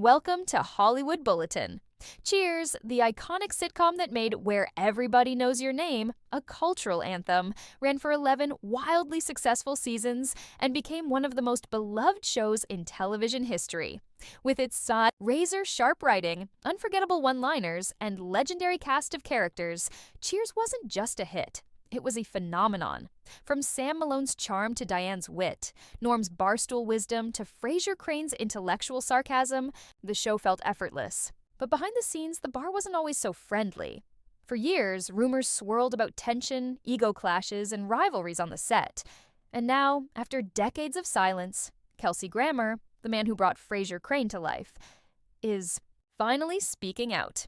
Welcome to Hollywood Bulletin. Cheers, the iconic sitcom that made Where Everybody Knows Your Name a cultural anthem, ran for 11 wildly successful seasons and became one of the most beloved shows in television history. With its razor-sharp writing, unforgettable one-liners, and legendary cast of characters, Cheers wasn't just a hit. It was a phenomenon. From Sam Malone's charm to Diane's wit, Norm's barstool wisdom to Frasier Crane's intellectual sarcasm, the show felt effortless. But behind the scenes, the bar wasn't always so friendly. For years, rumors swirled about tension, ego clashes, and rivalries on the set. And now, after decades of silence, Kelsey Grammer, the man who brought Frasier Crane to life, is finally speaking out.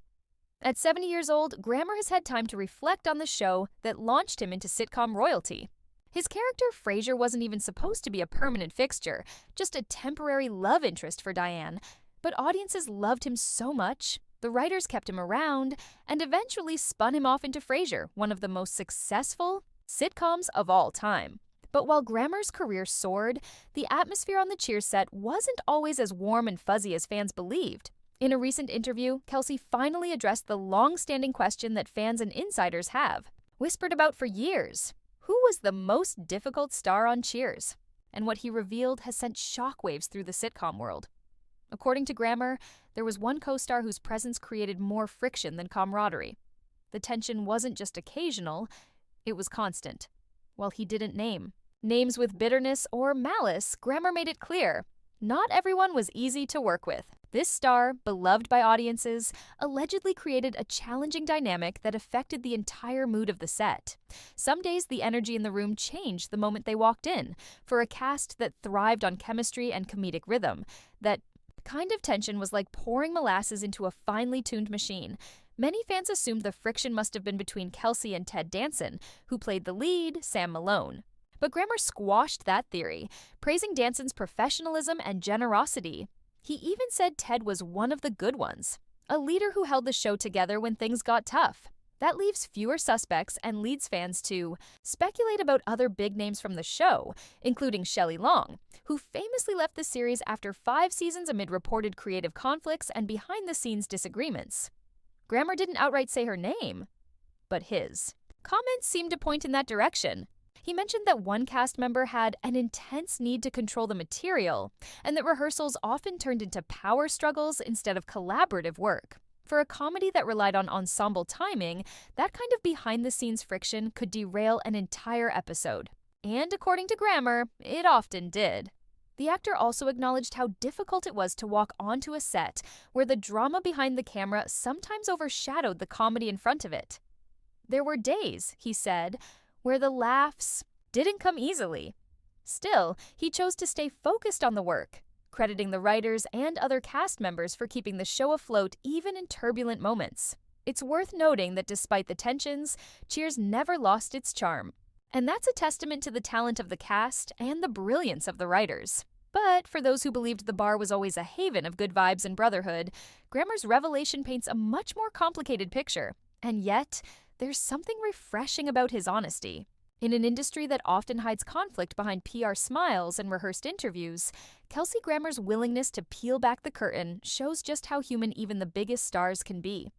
At 70 years old, Grammer has had time to reflect on the show that launched him into sitcom royalty. His character Frasier wasn't even supposed to be a permanent fixture, just a temporary love interest for Diane. But audiences loved him so much, the writers kept him around, and eventually spun him off into Frasier, one of the most successful sitcoms of all time. But while Grammer's career soared, the atmosphere on the Cheers set wasn't always as warm and fuzzy as fans believed. In a recent interview, Kelsey finally addressed the long-standing question that fans and insiders have, whispered about for years. Who was the most difficult star on Cheers? And what he revealed has sent shockwaves through the sitcom world. According to Grammer, there was one co-star whose presence created more friction than camaraderie. The tension wasn't just occasional, it was constant. While he didn't name names with bitterness or malice, Grammer made it clear, not everyone was easy to work with. This star, beloved by audiences, allegedly created a challenging dynamic that affected the entire mood of the set. Some days the energy in the room changed the moment they walked in. For a cast that thrived on chemistry and comedic rhythm, that kind of tension was like pouring molasses into a finely tuned machine. Many fans assumed the friction must have been between Kelsey and Ted Dansen, who played the lead, Sam Malone. But Grammer squashed that theory, praising Dansen's professionalism and generosity. He even said Ted was one of the good ones, a leader who held the show together when things got tough. That leaves fewer suspects and leads fans to speculate about other big names from the show, including Shelley Long, who famously left the series after 5 seasons amid reported creative conflicts and behind-the-scenes disagreements. Grammer didn't outright say her name, but his. Comments seemed to point in that direction. He mentioned that one cast member had an intense need to control the material, and that rehearsals often turned into power struggles instead of collaborative work. For a comedy that relied on ensemble timing, that kind of behind-the-scenes friction could derail an entire episode. And according to Grammer, it often did. The actor also acknowledged how difficult it was to walk onto a set where the drama behind the camera sometimes overshadowed the comedy in front of it. There were days, he said, where the laughs didn't come easily. Still, he chose to stay focused on the work, crediting the writers and other cast members for keeping the show afloat even in turbulent moments. It's worth noting that despite the tensions, Cheers never lost its charm. And that's a testament to the talent of the cast and the brilliance of the writers. But for those who believed the bar was always a haven of good vibes and brotherhood, Grammer's revelation paints a much more complicated picture. And yet, there's something refreshing about his honesty. In an industry that often hides conflict behind PR smiles and rehearsed interviews, Kelsey Grammer's willingness to peel back the curtain shows just how human even the biggest stars can be.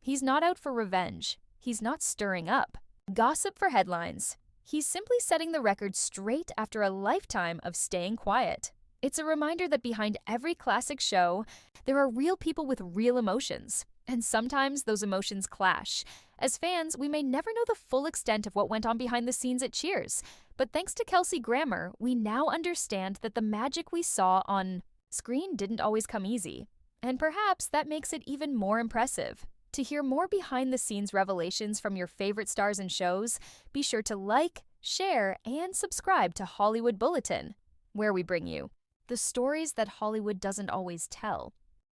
He's not out for revenge. He's not stirring up gossip for headlines. He's simply setting the record straight after a lifetime of staying quiet. It's a reminder that behind every classic show, there are real people with real emotions. And sometimes those emotions clash. As fans, we may never know the full extent of what went on behind the scenes at Cheers, but thanks to Kelsey Grammer, we now understand that the magic we saw on screen didn't always come easy. And perhaps that makes it even more impressive. To hear more behind-the-scenes revelations from your favorite stars and shows, be sure to like, share, and subscribe to Hollywood Bulletin, where we bring you the stories that Hollywood doesn't always tell.